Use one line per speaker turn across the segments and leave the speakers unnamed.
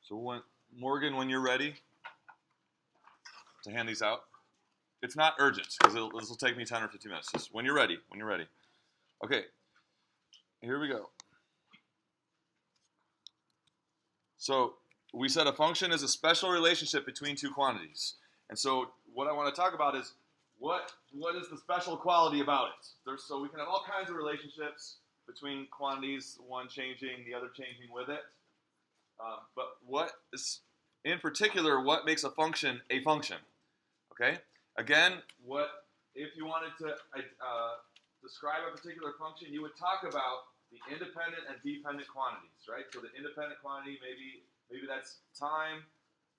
So Morgan, when you're ready to hand these out, it's not urgent because this will take me 10 or 15 minutes. Just when you're ready, Okay, here we go. So we said a function is a special relationship between two quantities. And so what I want to talk about is what is the special quality about it? So we can have all kinds of relationships between quantities, one changing, the other changing with it. But what is, in particular, what makes a function a function? Okay? Again, if you wanted to describe a particular function, you would talk about the independent and dependent quantities, right? So the independent quantity, maybe that's time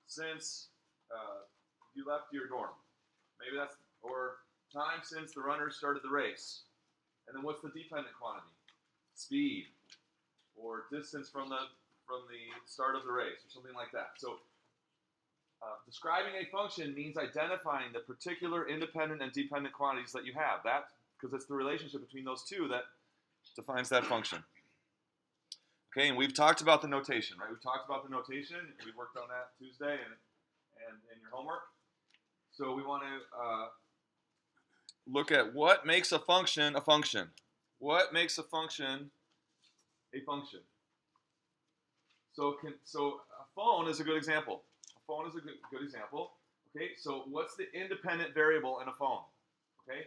since you left your dorm. Or time since the runners started the race. And then what's the dependent quantity? Speed, or distance from the start of the race, or something like that. So describing a function means identifying the particular independent and dependent quantities that you have. That, because it's the relationship between those two that defines that function. Okay, and we've talked about the notation, right? We've talked about the notation. We worked on that Tuesday and in your homework. So we want to look at what makes a function a function. What makes a function a function? So a phone is a good example. A phone is a good example. Okay, so what's the independent variable in a phone? Okay,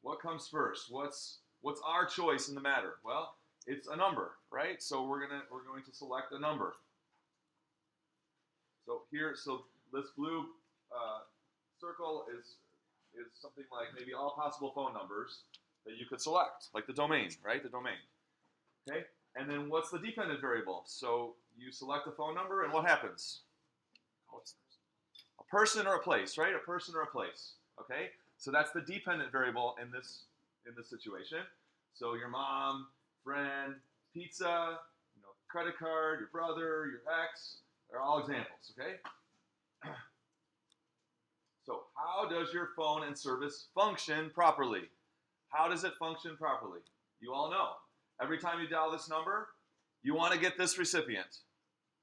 what comes first? What's our choice in the matter? Well, it's a number, right? So we're going to select a number. So this blue circle is something like maybe all possible phone numbers that you could select, like the domain, right? The domain. Okay, and then what's the dependent variable? So you select a phone number, and what happens? A person or a place, right? A person or a place. Okay, so that's the dependent variable in this situation. So your mom, friend, pizza, credit card, your brother, your ex, they're all examples. Okay. So how does your phone and service function properly? How does it function properly? You all know. Every time you dial this number, you want to get this recipient,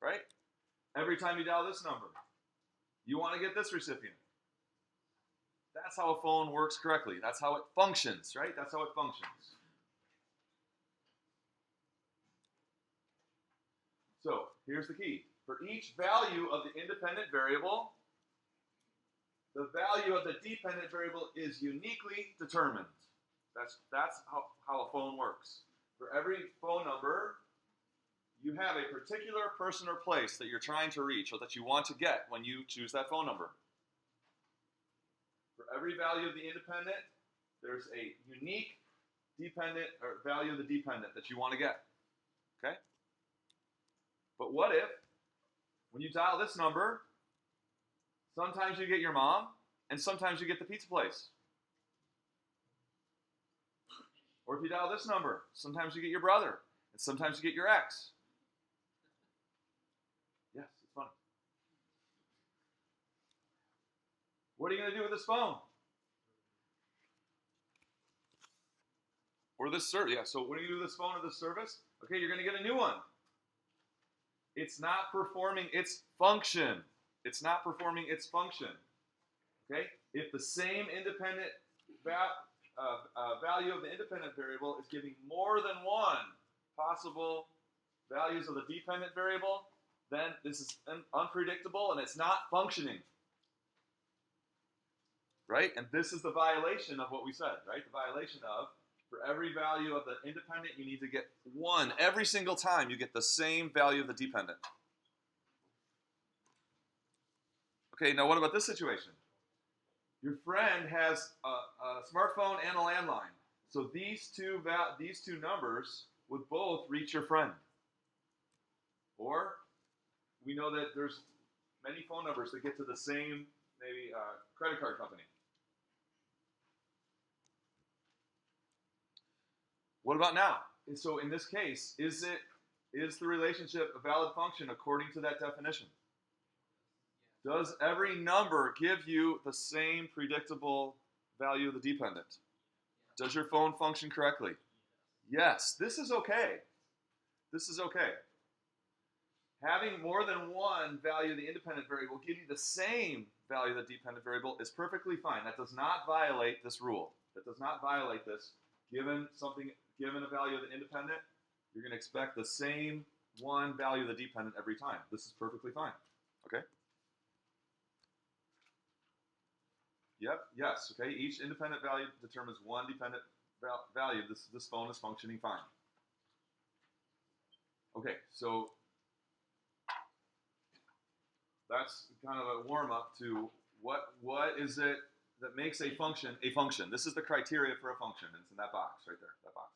right? Every time you dial this number, you want to get this recipient. That's how a phone works correctly. That's how it functions, right? That's how it functions. So here's the key. For each value of the independent variable, the value of the dependent variable is uniquely determined. That's how a phone works. For every phone number, you have a particular person or place that you're trying to reach or that you want to get when you choose that phone number. For every value of the independent, there's a unique dependent or value of the dependent that you want to get. Okay? But what if, when you dial this number, sometimes you get your mom, and sometimes you get the pizza place? Or if you dial this number, sometimes you get your brother, and sometimes you get your ex. Yes, it's funny. What are you going to do with this phone? Or this service? Yeah, so what do you do with this phone or this service? Okay, you're going to get a new one. It's not performing its function. It's not performing its function. Okay? If the same independent value of the independent variable is giving more than one possible values of the dependent variable, then this is unpredictable and it's not functioning. Right? And this is the violation of what we said, right? The violation of, for every value of the independent, you need to get one. Every single time you get the same value of the dependent. Okay, now what about this situation? Your friend has a smartphone and a landline. So these two numbers would both reach your friend. Or we know that there's many phone numbers that get to the same, maybe, credit card company. What about now? And so in this case, is the relationship a valid function according to that definition? Does every number give you the same predictable value of the dependent? Does your phone function correctly? Yes, this is okay. This is okay. Having more than one value of the independent variable give you the same value of the dependent variable is perfectly fine. That does not violate this rule. That does not violate this. Given a value of the independent, you're going to expect the same one value of the dependent every time. This is perfectly fine. Okay? Yep, yes, okay. Each independent value determines one dependent value. This phone is functioning fine. Okay, so that's kind of a warm-up to what is it that makes a function a function. This is the criteria for a function. It's in that box right there, that box.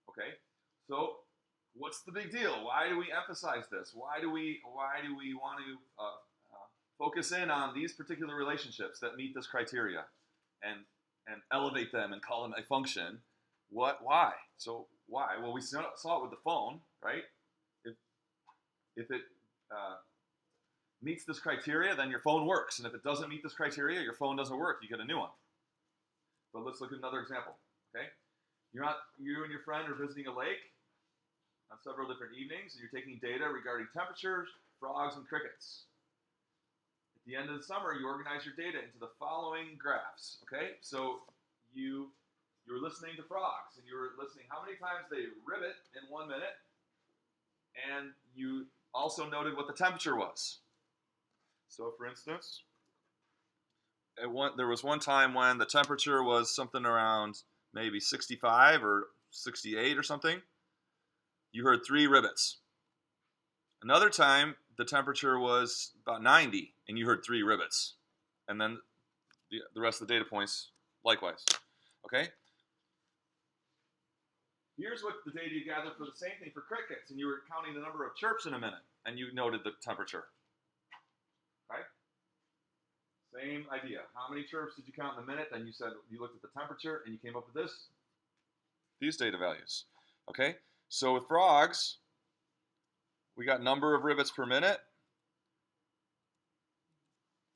Okay, so what's the big deal? Why do we emphasize this? Why do we want to focus in on these particular relationships that meet this criteria and elevate them and call them a function? Why? So why? Well, we saw it with the phone, right? If it meets this criteria, then your phone works. And if it doesn't meet this criteria, your phone doesn't work. You get a new one. But let's look at another example, okay? You and your friend are visiting a lake on several different evenings, and you're taking data regarding temperatures, frogs, and crickets. At the end of the summer, you organize your data into the following graphs, okay? So you were listening to frogs, and you were listening how many times they ribbit in 1 minute, and you also noted what the temperature was. So, for instance, there was one time when the temperature was something around maybe 65 or 68 or something. You heard 3 ribbits. Another time, the temperature was about 90, and you heard 3 ribbits. And then the rest of the data points, likewise. Okay? Here's what the data you gathered for the same thing for crickets, and you were counting the number of chirps in a minute, and you noted the temperature. Okay? Same idea. How many chirps did you count in a minute? Then you said you looked at the temperature, and you came up with these data values. Okay? So with frogs, we got number of ribbits per minute,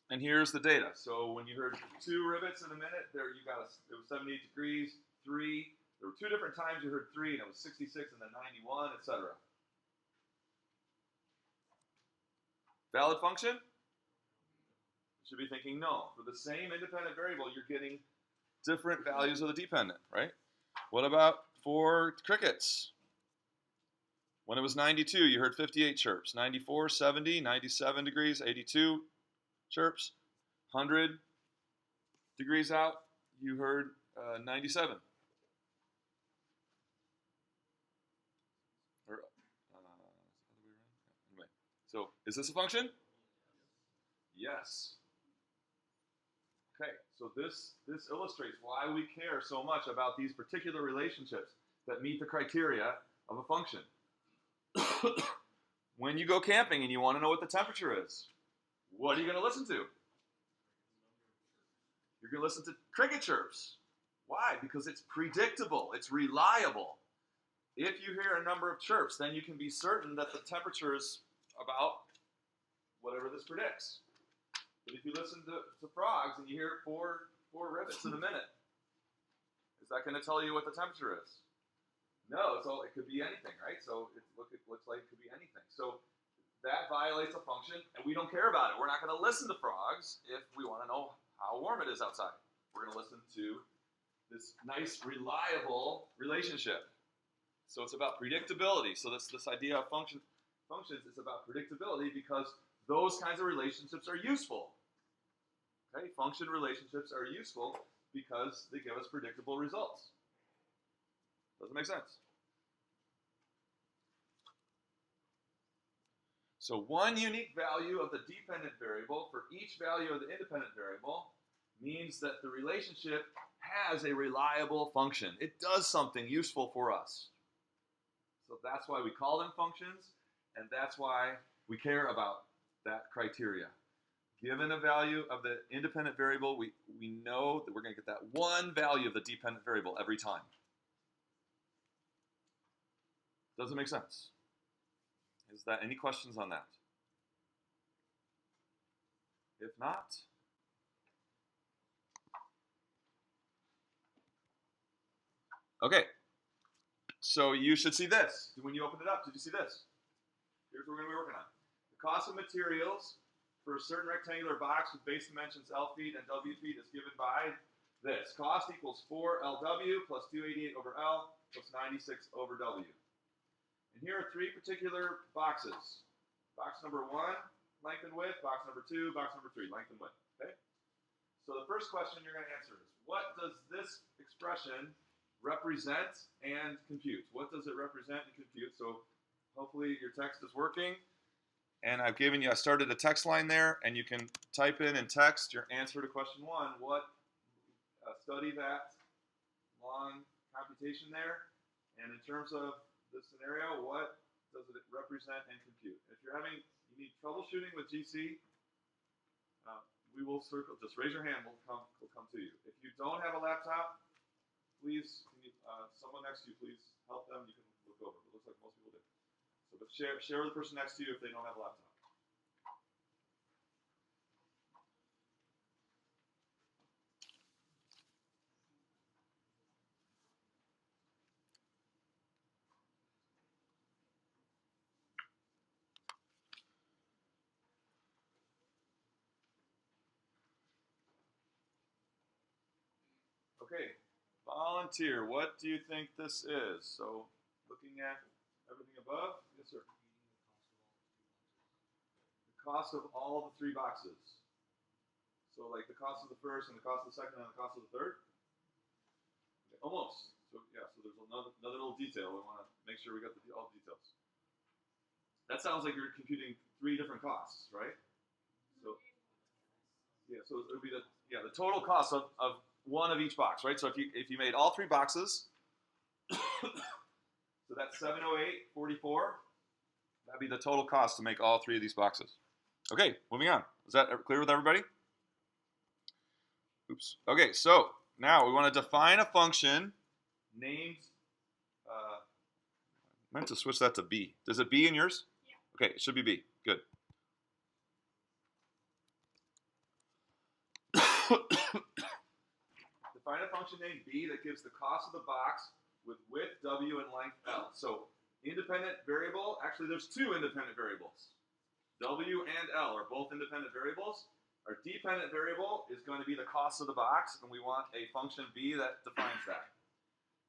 and here's the data. So when you heard 2 ribbits in a minute, there you got it was 78 degrees, 3. There were 2 different times you heard 3, and it was 66 and then 91, etc. Valid function? You should be thinking no. For the same independent variable, you're getting different values of the dependent, right? What about for crickets? When it was 92, you heard 58 chirps. 94, 70, 97 degrees, 82 chirps. 100 degrees out, you heard 97. Anyway, so is this a function? Yes. Okay, so this illustrates why we care so much about these particular relationships that meet the criteria of a function. When you go camping and you want to know what the temperature is, what are you going to listen to? You're going to listen to cricket chirps. Why? Because it's predictable. It's reliable. If you hear a number of chirps, then you can be certain that the temperature is about whatever this predicts. But if you listen to frogs and you hear 4 ribbits in a minute, is that going to tell you what the temperature is? No, it could be anything, right? So it looks like it could be anything. So that violates a function, and we don't care about it. We're not going to listen to frogs if we want to know how warm it is outside. We're going to listen to this nice, reliable relationship. So it's about predictability. So this idea of functions is about predictability because those kinds of relationships are useful. Okay, function relationships are useful because they give us predictable results. Doesn't make sense. So one unique value of the dependent variable for each value of the independent variable means that the relationship has a reliable function. It does something useful for us. So that's why we call them functions, and that's why we care about that criteria. Given a value of the independent variable, we know that we're going to get that one value of the dependent variable every time. Does it make sense? Is that any questions on that? If not, Okay, so you should see this. When you open it up, did you see this? Here's what we're going to be working on. The cost of materials for a certain rectangular box with base dimensions L feet and W feet is given by this. Cost equals 4 LW plus 288 over L plus 96 over W. And here are three particular boxes. Box number 1, length and width. Box number 2, box number 3, length and width. Okay? So the first question you're going to answer is, what does this expression represent and compute? What does it represent and compute? So hopefully your text is working. And I started a text line there, and you can type in and text your answer to question 1. Study that long computation there. And in terms of this scenario, what does it represent and compute? If you need troubleshooting with GC, we will circle. Just raise your hand. We'll come to you. If you don't have a laptop, please, someone next to you, please help them. You can look over. It looks like most people do. So, but share with the person next to you if they don't have a laptop. Okay, volunteer. What do you think this is? So, looking at everything above, yes, sir. The cost of all the three boxes. So, like the cost of the first and the cost of the second and the cost of the third. Okay, almost. So, yeah. So there's another little detail. We want to make sure we got all the details. That sounds like you're computing three different costs, right? So, yeah. So it would be the total cost of one of each box, right? So if you made all three boxes, so that's 708.44. That'd be the total cost to make all three of these boxes. Okay, moving on. Is that clear with everybody? Oops. Okay, so now we want to define a function named. I meant to switch that to B. Does it B in yours? Yeah. Okay, it should be B. Good. Define a function named B that gives the cost of the box with width W and length L. So independent variable, actually there's two independent variables. W and L are both independent variables. Our dependent variable is going to be the cost of the box, and we want a function B that defines that.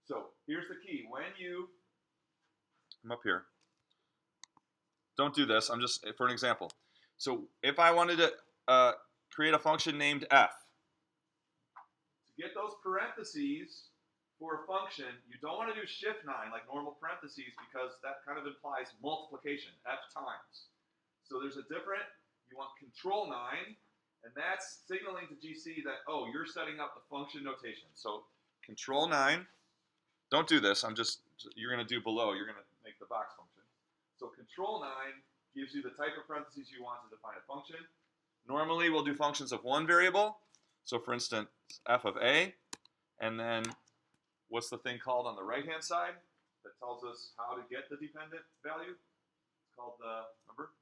So here's the key. When you come up here, don't do this. I'm just for an example. So if I wanted to create a function named f, to get those parentheses for a function, you don't want to do shift 9 like normal parentheses because that kind of implies multiplication, f times. So there's a different, you want control 9, and that's signaling to GC that, oh, you're setting up the function notation. So control 9, don't do this. You're going to do below. You're going to make the box function. So control 9 gives you the type of parentheses you want to define a function. Normally, we'll do functions of one variable. So for instance, f of a, and then what's the thing called on the right-hand side that tells us how to get the dependent value? It's called remember?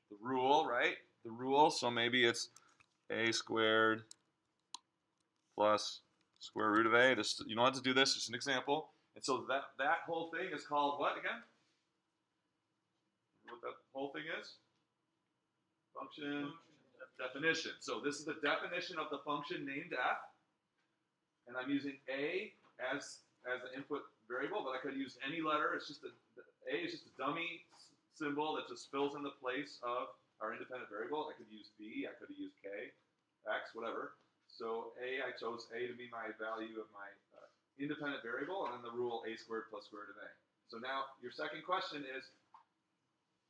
The rule, right? The rule, so maybe it's a squared plus square root of a. You don't have to do this, just an example. And so that whole thing is called what again? What that whole thing is? Function definition. So this is the definition of the function named f. And I'm using a as the input variable, but I could use any letter. It's just a is just a dummy symbol that just fills in the place of our independent variable. I could use b, I could use k, x, whatever. So I chose a to be my value of my independent variable, and then the rule a squared plus square root of a. So now your second question is,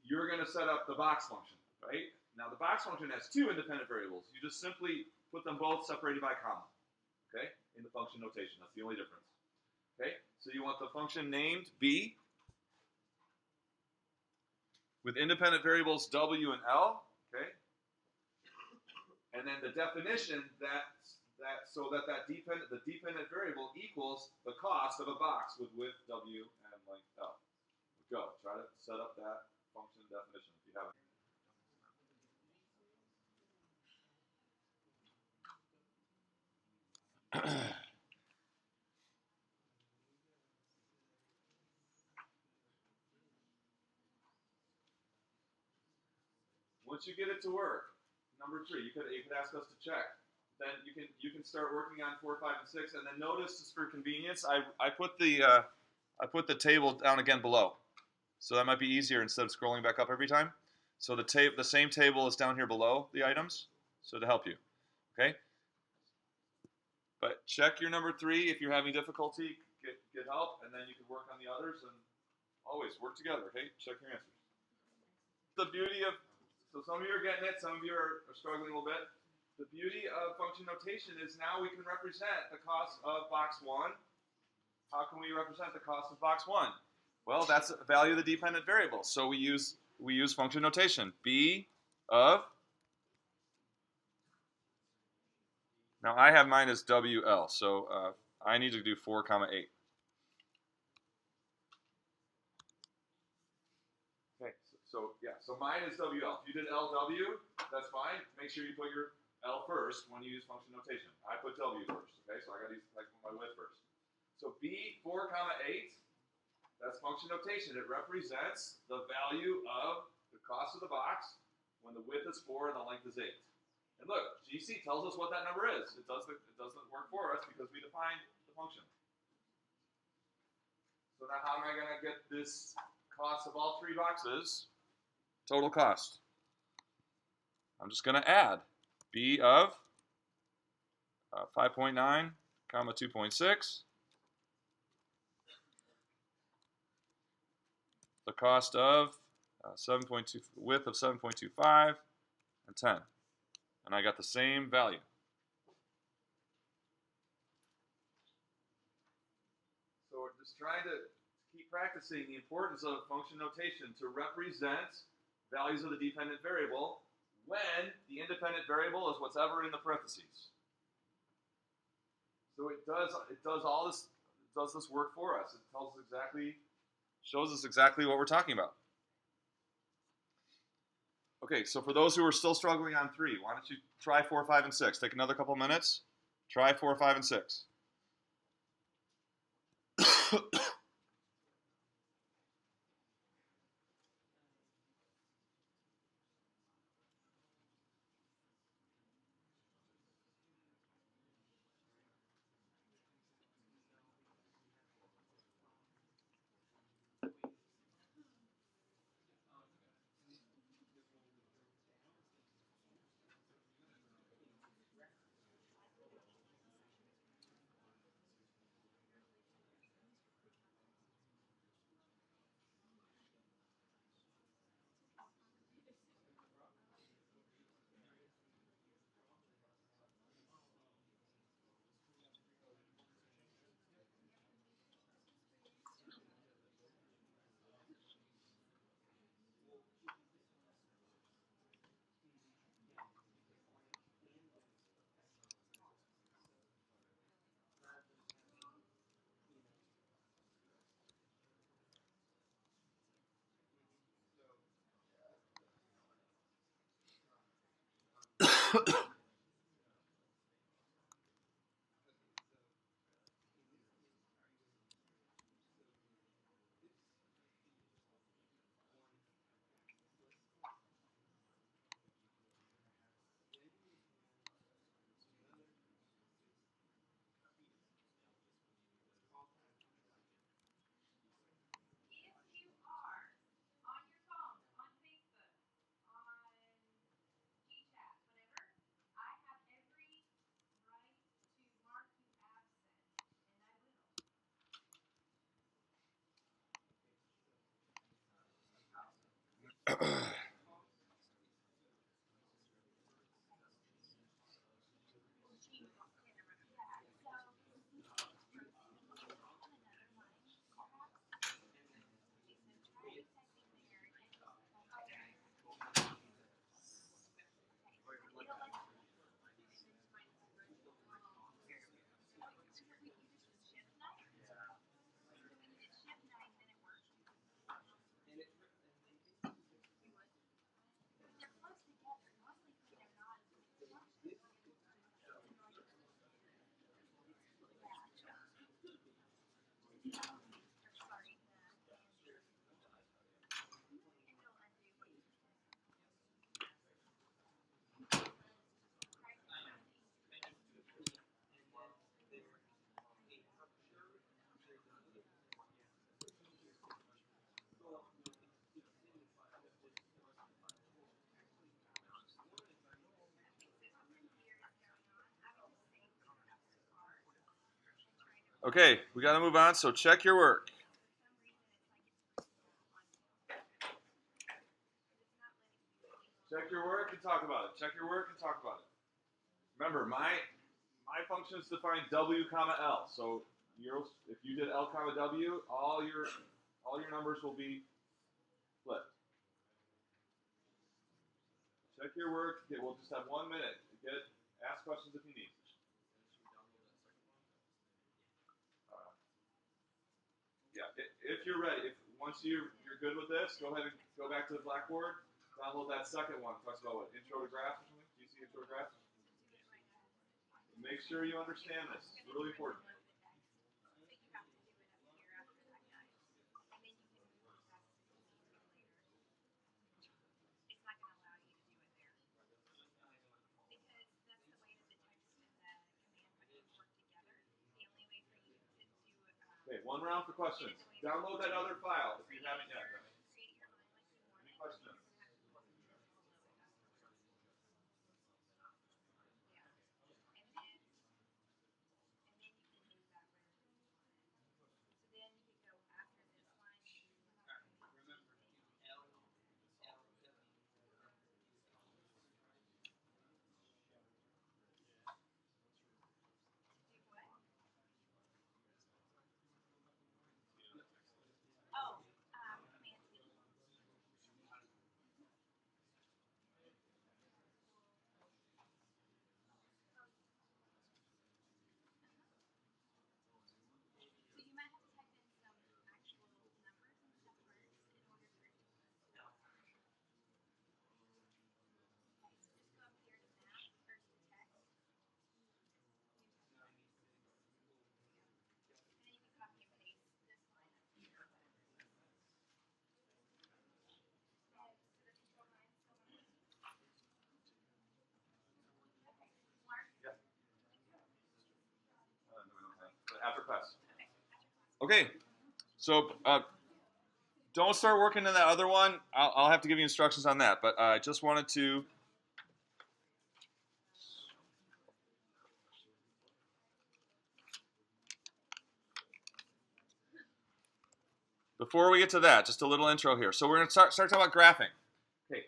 you're going to set up the box function, right? Now the box function has two independent variables. You just simply put them both separated by a comma, okay, in the function notation. That's the only difference. Okay, so you want the function named b with independent variables w and l, okay, and then the definition the dependent variable equals the cost of a box with width w and length l. Go try to set up that function definition if you haven't. Once you get it to work, number 3, you could ask us to check. Then you can start working on 4, 5, and 6, and then notice, just for convenience, I put the table down again below, so that might be easier instead of scrolling back up every time. So the same table is down here below the items, so to help you, okay. But check your number 3 if you're having difficulty. Get help, and then you can work on the others, and always work together. Okay, check your answers. The beauty of so some of you are getting it, some of you are struggling a little bit. The beauty of function notation is now we can represent the cost of box 1. How can we represent the cost of box 1? Well, that's the value of the dependent variable. So we use function notation. B of, now I have mine as WL, so I need to do 4, 8. Okay, so mine is WL. If you did LW, that's fine. Make sure you put your L first when you use function notation. I put W first, okay? So I got to use my width first. So B 4, 8, that's function notation. It represents the value of the cost of the box when the width is 4 and the length is 8. And look, GC tells us what that number is. It doesn't work for us because we defined the function. So now how am I going to get this cost of all 3 boxes? Total cost. I'm just going to add B of 5.9, 2.6. The cost of 7.2, width of 7.25, and 10. And I got the same value. So we're just trying to keep practicing the importance of function notation to represent values of the dependent variable when the independent variable is whatever in the parentheses. So it does all this, it does this work for us. It tells us exactly, shows us exactly what we're talking about. Okay, so for those who are still struggling on 3, why don't you try 4, 5, and 6? Take another couple minutes. Try 4, 5, and 6. Okay, we got to move on, so check your work. Check your work and talk about it. Check your work and talk about it. Remember, my function is defined W comma L. So if you did L comma W, all your numbers will be flipped. Check your work. Okay, we'll just have 1 minute. Ask questions if you need. Yeah, if you're ready, once you're good with this, go ahead and go back to the Blackboard. Download that second one. It talks about what, intro to graphs or something? Do you see intro to graphs? Make sure you understand this. It's really important. Okay, one round for questions. Download that other file if you haven't yet. Any questions? After class. Okay, so don't start working on that other one. I'll have to give you instructions on that, but I just wanted to. Before we get to that, just a little intro here. So we're going to start talking about graphing. Okay,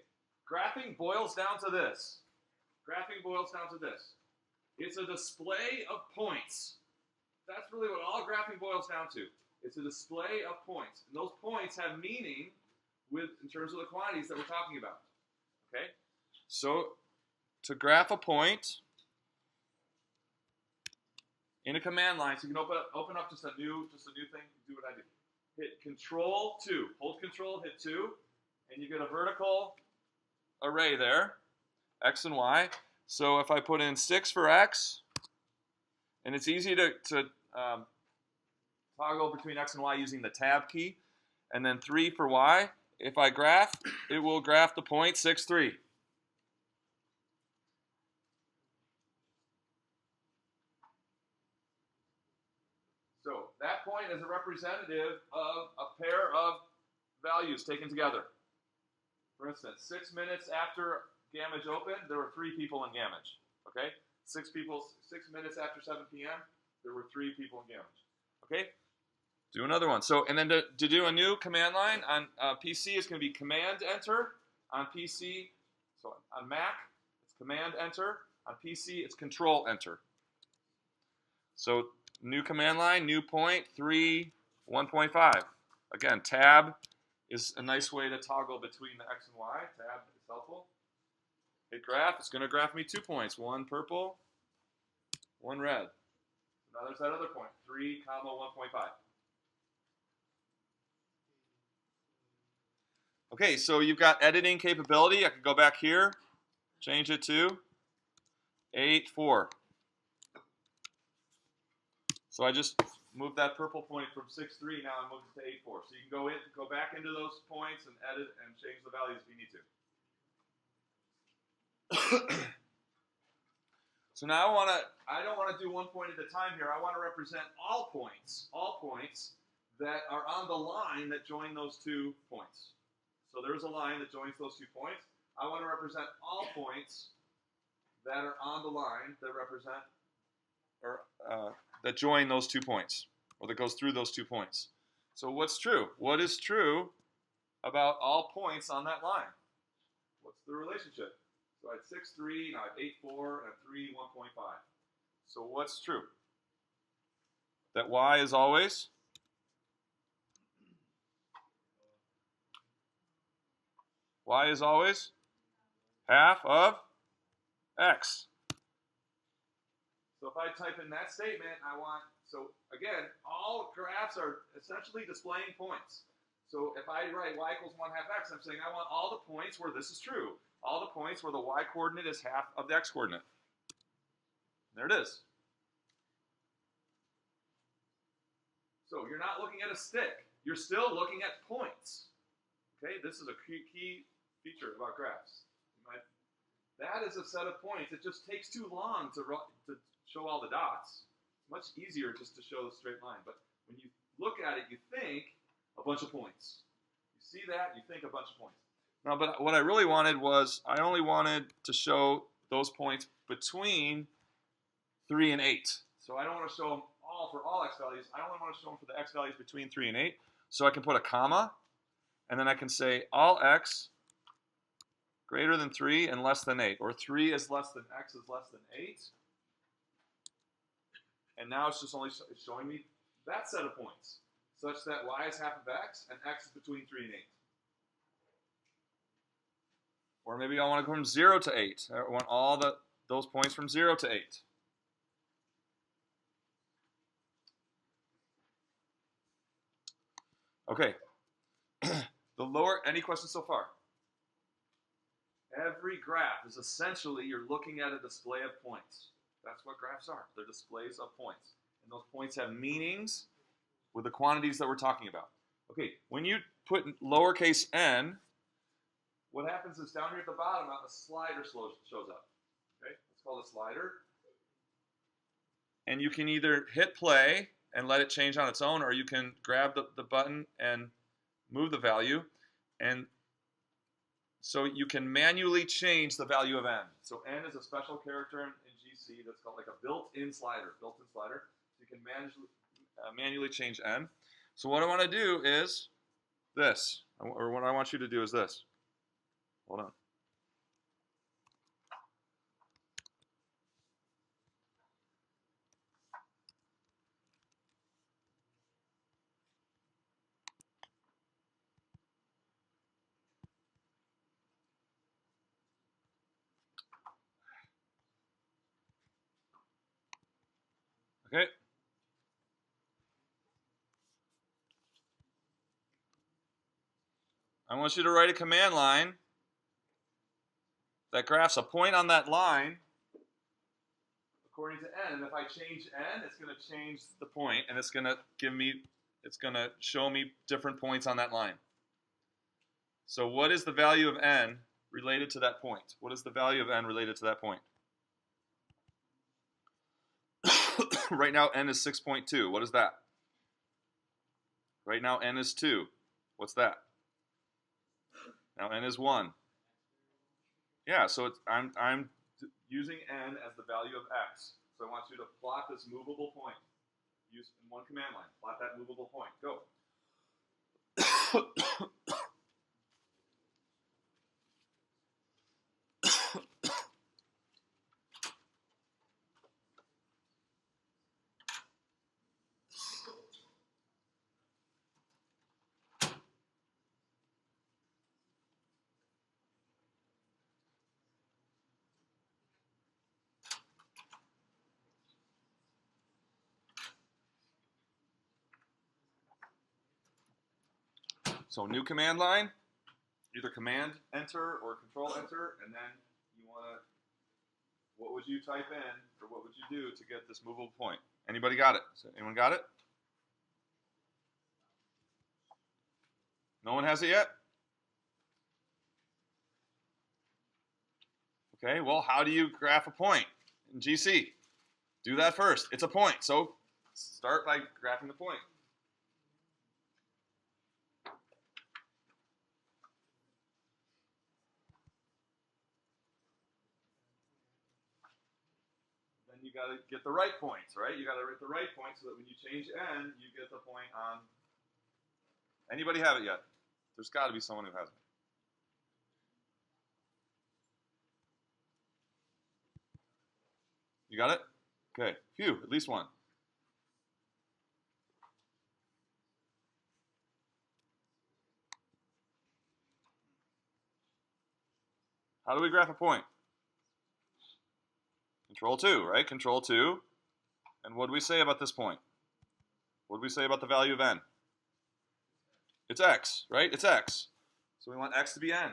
graphing boils down to this. Graphing boils down to this. It's a display of points. That's really what all graphing boils down to. It's a display of points. And those points have meaning in terms of the quantities that we're talking about. Okay? So to graph a point in a command line, so you can open up just a new thing, do what I do. Hit Control 2. Hold Control, hit 2, and you get a vertical array there, X and Y. So if I put in 6 for X, and it's easy to toggle between X and Y using the tab key, and then 3 for Y. If I graph, it will graph the point 6, 3. So that point is a representative of a pair of values taken together. For instance, 6 minutes after Gamage opened, there were 3 people in Gamage. Okay? 6 minutes after 7 p.m., there were 3 people in Gamage. Okay? Do another one. So, and then to do a new command line on PC is going to be Command Enter. On PC, so on Mac, it's Command Enter. On PC, it's Control Enter. So new command line, new point, 3, 1.5. Again, tab is a nice way to toggle between the X and Y. Tab is helpful. Hit graph, it's going to graph me 2 points. 1 purple, 1 red. Now there's that other point, 3, 1.5. Okay, so you've got editing capability. I could go back here, change it to 8, 4. So I just moved that purple point from 6, 3. Now I moved it to 8, 4. So you can go back into those points and edit and change the values if you need to. So now I don't want to do 1 point at a time here. I want to represent all points that are on the line that join those 2 points. So there's a line that joins those 2 points. I want to represent all points that are on the line that represent or that join those 2 points, or that goes through those 2 points. So what's true? What is true about all points on that line? What's the relationship? So I had 6, 3, now I have 8, 4, and 3, 1.5. So what's true? That y is always half of x. So if I type in that statement, so again, all graphs are essentially displaying points. So if I write y equals 1/2 x, I'm saying I want all the points where this is true. All the points where the y coordinate is half of the x coordinate. There it is. So you're not looking at a stick. You're still looking at points. Okay, this is a key feature about graphs. That is a set of points. It just takes too long to show all the dots. It's much easier just to show the straight line. But when you look at it, you think a bunch of points. You see that, you think a bunch of points. Now, but what I really wanted was, I only wanted to show those points between 3 and 8. So I don't want to show them all for all x values. I only want to show them for the x values between 3 and 8. So I can put a comma, and then I can say all x greater than 3 and less than 8, or 3 is less than x is less than 8. And now it's just only showing me that set of points, such that y is half of x and x is between 3 and 8. Or maybe I want to go from 0 to 8. I want all those points from 0 to 8. Okay. Any questions so far? Every graph is essentially, you're looking at a display of points. That's what graphs are. They're displays of points. And those points have meanings with the quantities that we're talking about. Okay, when you put lowercase n, what happens is down here at the bottom, a slider shows up. Okay, it's called a slider. And you can either hit play and let it change on its own, or you can grab the button and move the value. And so you can manually change the value of n. So n is a special character in GC that's called like a built-in slider. So you can manually change n. So what I want to do is this, or what I want you to do is this. Hold on. Okay. I want you to write a command line that graphs a point on that line according to n. And if I change n, it's going to change the point, and it's going to show me different points on that line. So what is the value of n related to that point? What is the value of n related to that point? Right now, n is 6.2. What is that? Right now, n is 2. What's that? Now, n is 1. Yeah, so I'm using n as the value of x. So I want you to plot this movable point. Use in one command line. Plot that movable point. Go. So new command line, either command enter or control enter, and then you want to, what would you type in, or what would you do to get this movable point? Anybody got it? Anyone got it? No one has it yet? Okay, well, how do you graph a point in GC? Do that first. It's a point, so start by graphing the point. Then you got to get the right points, right? You got to write the right point so that when you change n, you get the point on. Anybody have it yet? There's got to be someone who hasn't. You got it? Okay. Phew, at least one. How do we graph a point? Control 2, right? Control 2. And what do we say about this point? What do we say about the value of n? It's x, right? It's x. So we want x to be n.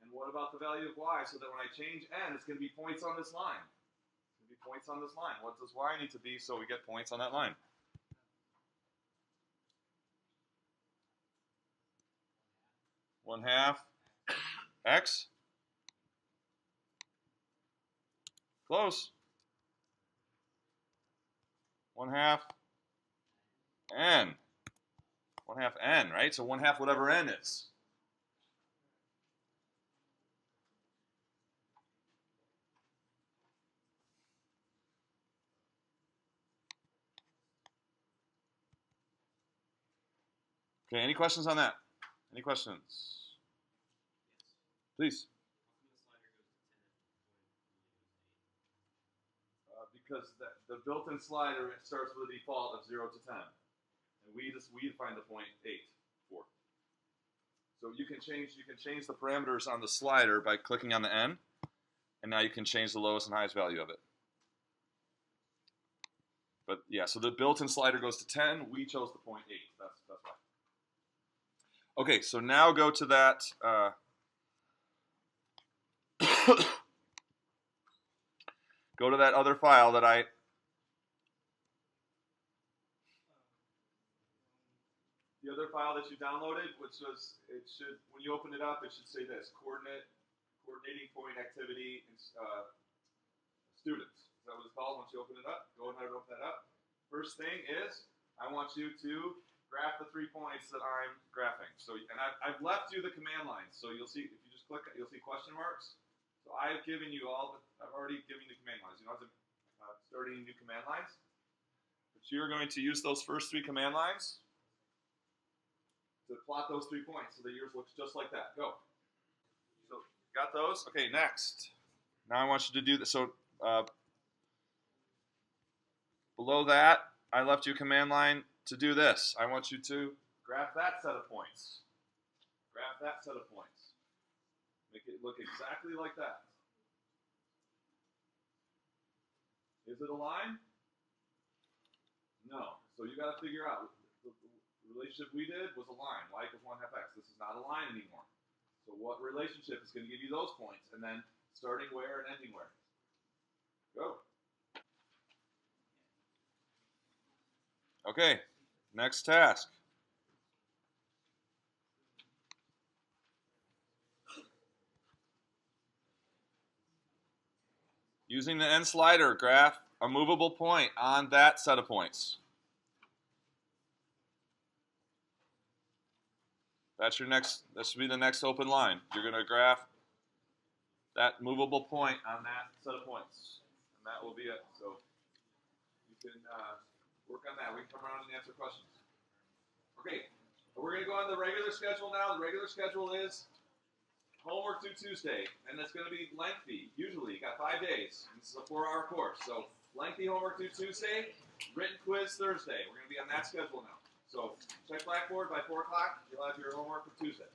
And what about the value of y? So that when I change n, it's going to be points on this line. It's going to be points on this line. What does y need to be so we get points on that line? One half x. Close. 1/2 n. 1/2 n, right? So 1/2 whatever n is. Okay, any questions on that? Any questions? Please. Because the built-in slider starts with a default of 0 to 10. And we define the point 8, 4. So you can change the parameters on the slider by clicking on the n, and now you can change the lowest and highest value of it. But yeah, so the built-in slider goes to 10. We chose the point 8. That's why. Okay, so now go to that. Go to that other file that the other file that you downloaded, which was, it should, when you open it up, it should say this: coordinating point activity and students. Is that what it's called? Once you open it up, go ahead and open that up. First thing is, I want you to graph the 3 points that I'm graphing. So, and I've left you the command lines. So you'll see, if you just click it, you'll see question marks. So I've given you I've already given you the command lines. You don't have to start any new command lines. But you're going to use those first 3 command lines to plot those 3 points so that yours looks just like that. Go. So, got those? Okay, next. Now I want you to do this. So, below that, I left you a command line to do this. I want you to graph that set of points. Graph that set of points. Make it look exactly like that. Is it a line? No. So you got to figure out, the relationship we did was a line. Y equals 1/2 x. This is not a line anymore. So what relationship is going to give you those points? And then starting where and ending where? Go. Okay, next task. Using the n slider, graph a movable point on that set of points. That's your next, that should be the next open line. You're going to graph that movable point on that set of points. And that will be it. So you can work on that. We can come around and answer questions. Okay, we're going to go on the regular schedule now. The regular schedule is homework due Tuesday, and it's going to be lengthy. Usually, you got 5 days. This is a 4-hour course. So lengthy homework due Tuesday, written quiz Thursday. We're going to be on that schedule now. So check Blackboard by 4 o'clock. You'll have your homework for Tuesday.